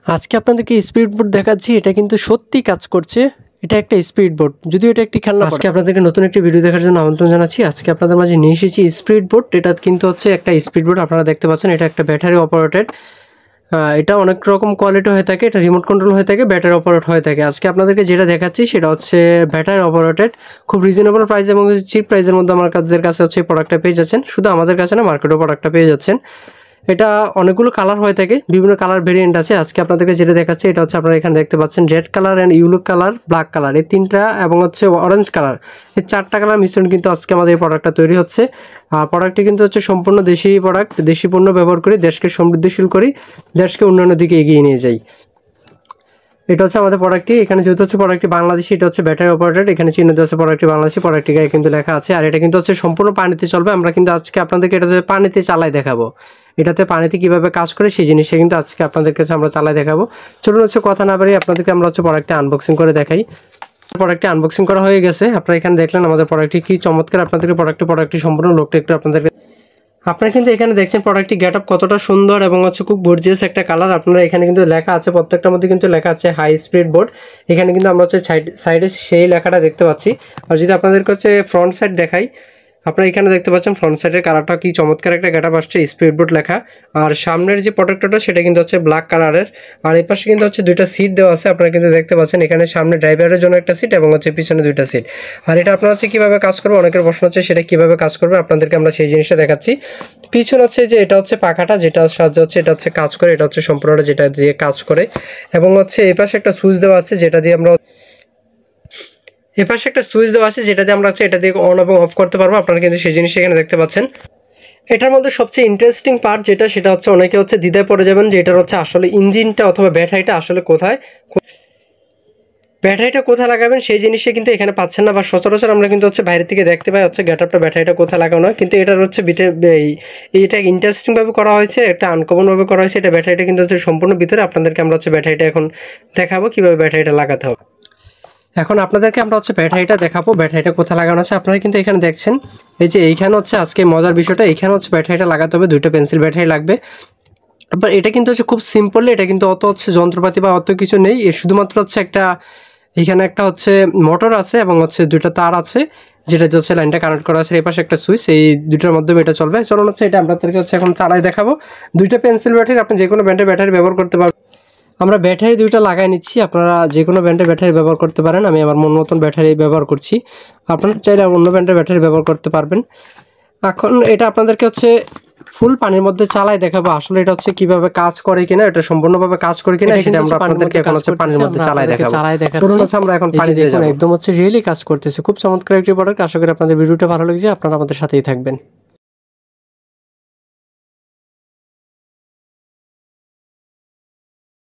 আজকে আপনাদেরকে speed boat দেখাচ্ছি। এটা কিন্তু সত্যি কাজ করছে। এটা একটা স্পিড বোট, যদিও এটা একটি খেলনা। আজকে আপনাদেরকে নতুন একটি ভিডিও দেখার জন্য আমন্ত্রণ জানাচ্ছি। আজকে আপনাদের মাঝে নিয়ে এসেছি স্পিড বোট। এটা কিন্তু হচ্ছে একটা স্পিড বোট, আপনারা দেখতে পাচ্ছেন। এটা একটা ব্যাটারি অপারেটেড। এটা অনেক রকম কোয়ালিটি হয়ে থাকে। এটা রিমোট কন্ট্রোল হয়ে থাকে, ব্যাটারি অপারেট হয়ে থাকে। আজকে আপনাদেরকে যেটা দেখাচ্ছি সেটা হচ্ছে ব্যাটারি অপারেটেড, খুব রিজনেবল প্রাইস এবং চিপ প্রাইসের মধ্যে আমাদের কাছে হচ্ছে এই প্রোডাক্টটা পেয়ে যাচ্ছেন। শুধু আমাদের কাছে না, মার্কেটেও প্রোডাক্টটা পেয়ে যাচ্ছেন। এটা অনেকগুলো কালার হয়ে থাকে, বিভিন্ন কালার ভেরিয়েন্ট আছে। আজকে আপনাদেরকে যেটা দেখাচ্ছি এটা হচ্ছে আপনারা এখানে দেখতে পাচ্ছেন red colour and yellow colour, black colour, এই তিনটা এবং হচ্ছে অরেঞ্জ কালার, এই চারটা কালার মিশ্রণ কিন্তু আজকে আমাদের এই প্রোডাক্টটা তৈরি হচ্ছে। আর প্রোডাক্টটি কিন্তু হচ্ছে সম্পূর্ণ দেশি প্রোডাক্ট। দেশি পণ্য ব্যবহার করি, দেশকে সমৃদ্ধিশীল করি, দেশকে উন্নয়নের দিকে এগিয়ে নিয়ে যাই। এটা হচ্ছে আমাদের প্রোডাক্টটি। এখানে যেহেতু হচ্ছে প্রোডাক্টটি বাংলাদেশি, এটা হচ্ছে ব্যাটারি অপারেটেড। এখানে চিহ্ন দেওয়া আছে প্রোডাক্টটি বাংলাদেশি, প্রোডাক্টটি গায়ে কিন্তু লেখা আছে। আর এটা কিন্তু হচ্ছে সম্পূর্ণ পানিতে চলবে। আমরা কিন্তু আজকে আপনাদেরকে এটা পানিতে চালাই দেখাবো। এটাতে পানিতে কিভাবে কাজ করে সেই জিনিসটা কিন্তু আজকে আপনাদের কাছে আমরা চালাই দেখাবো। চলুন হচ্ছে কথা না বাড়িয়ে আপনাদেরকে আমরা হচ্ছে প্রোডাক্টটি আনবক্সিং করে দেখাই। প্রোডাক্টটি আনবক্সিং করা হয়ে গেছে। আপনারা এখানে দেখলেন আমাদের প্রোডাক্টটি কি চমৎকার। আপনাদেরকে প্রোডাক্টটি সম্পূর্ণ লোকটা একটু আপনাদেরকে আপনারা কিন্তু এখানে দেখছেন প্রোডাক্টটি গেট আপ কতটা সুন্দর এবং হচ্ছে খুব গর্জিয়াস একটা কালার। আপনারা এখানে কিন্তু লেখা আছে, প্রত্যেকটার মধ্যে কিন্তু লেখা আছে হাই স্পিড বোট। এখানে কিন্তু আমরা হচ্ছে সাইডে সেই লেখাটা দেখতে পাচ্ছি। আর যদি আপনাদেরকে হচ্ছে ফ্রন্ট সাইড দেখাই, আপনারা এখানে দেখতে পাচ্ছেন ফ্রন্ট সাইডের কালারটা কি চমৎকার একটা গেট আপ আসছে, স্পিড বোট লেখা। আর সামনের যে প্রোটেক্টরটা সেটা কিন্তু হচ্ছে ব্ল্যাক কালারের। আর এই পাশে কিন্তু হচ্ছে দুইটা সিট দেওয়া আছে, আপনারা কিন্তু দেখতে পাচ্ছেন। এখানে সামনে ড্রাইভারের জন্য একটা সিট এবং হচ্ছে পিছনে দুইটা সিট। আর এটা আপনারা হচ্ছে কীভাবে কাজ করবে, অনেকের প্রশ্ন হচ্ছে সেটা কীভাবে কাজ করবে, আপনাদেরকে আমরা সেই জিনিসটা দেখাচ্ছি। পিছনে হচ্ছে যে এটা হচ্ছে পাখাটা, যেটা সাহায্য হচ্ছে এটা হচ্ছে কাজ করে, এটা হচ্ছে সম্পূর্ণটা যেটা দিয়ে কাজ করে। এবং হচ্ছে এই পাশে একটা সুইচ দেওয়া আছে, যেটা দিয়ে আমরা এপাশে একটা সুইচ দেওয়া আছে, যেটা দিয়ে আমরা হচ্ছে এটা দিয়ে অন এবং অফ করতে পারবো। আপনারা কিন্তু সেই জিনিসটা এখানে দেখতে পাচ্ছেন। এটার মধ্যে সবচেয়ে ইন্টারেস্টিং পার্ট যেটা, সেটা হচ্ছে অনেকে হচ্ছে দ্বিধায় পড়ে যাবেন যে এটার হচ্ছে আসলে ইঞ্জিনটা অথবা ব্যাটারিটা আসলে কোথায়, ব্যাটারিটা কোথায় লাগাবেন সেই জিনিসটা কিন্তু এখানে পাচ্ছেন না। বা সচরাচর আমরা কিন্তু হচ্ছে বাইরে থেকে দেখতে পাই হচ্ছে গেট আপটা ব্যাটারিটা কোথায় লাগানো হয়, কিন্তু এটার হচ্ছে এইটা ইন্টারেস্টিংভাবে করা হয়েছে, একটা আনকমনভাবে করা হয়েছে। এটা ব্যাটারিটা কিন্তু হচ্ছে সম্পূর্ণ ভিতরে। আপনাদেরকে আমরা হচ্ছে ব্যাটারিটা এখন দেখাবো কীভাবে ব্যাটারিটা লাগাতে হবে। এখন আপনাদেরকে আমরা হচ্ছে ব্যাটারিটা দেখাবো, ব্যাটারিটা কোথায় লাগানো আছে। আপনারা কিন্তু এখানে দেখছেন, এই যে এইখানে হচ্ছে আজকে মজার বিষয়টা, এখানে হচ্ছে ব্যাটারিটা লাগাতে হবে। দুইটা পেন্সিল ব্যাটারি লাগবে। আবার এটা কিন্তু হচ্ছে খুব সিম্পল, এটা কিন্তু অত হচ্ছে যন্ত্রপাতি বা অত কিছু নেই। শুধুমাত্র হচ্ছে একটা, এখানে একটা হচ্ছে মোটর আছে এবং হচ্ছে দুইটা তার আছে, যেটা হচ্ছে লাইনটা কানেক্ট করা আছে। এই পাশে একটা সুইচ, এই দুইটার মাধ্যমে এটা চলবে। চলুন হচ্ছে এটা আপনাদেরকে হচ্ছে এখন চালাই দেখাবো। দুইটা পেন্সিল ব্যাটারি, আপনি যে কোনো ব্র্যান্ডের ব্যাটারি ব্যবহার করতে পারবেন। আমরা ব্যাটারি দুইটা লাগাই নিচ্ছি, আপনারা যে কোনো ব্র্যান্ডের ব্যাটারি ব্যবহার করতে পারেন। আমি আমার মন মতন ব্যাটারি ব্যবহার করছি, আপনারা চাইলে অন্য ব্র্যান্ডের ব্যাটারি ব্যবহার করতে পারবেন। এখন এটা আপনাদেরকে হচ্ছে ফুল পানির মধ্যে চালাই দেখাবো আসলে এটা হচ্ছে কিভাবে কাজ করে কিনা, এটা সম্পূর্ণভাবে কাজ করে কিনা সেটা আমরা আপনাদেরকে এখন হচ্ছে পানির মধ্যে চালাই দেখাবো। চলুন হচ্ছে আমরা এখন পানি দিয়ে যাব। একদম হচ্ছে রিয়েলি কাজ করতেছে, খুব চমৎকার একটি প্রোডাক্ট। আশা করি আপনাদের ভিডিওটা ভালো লাগছে, আপনারা আমাদের সাথেই থাকবেন।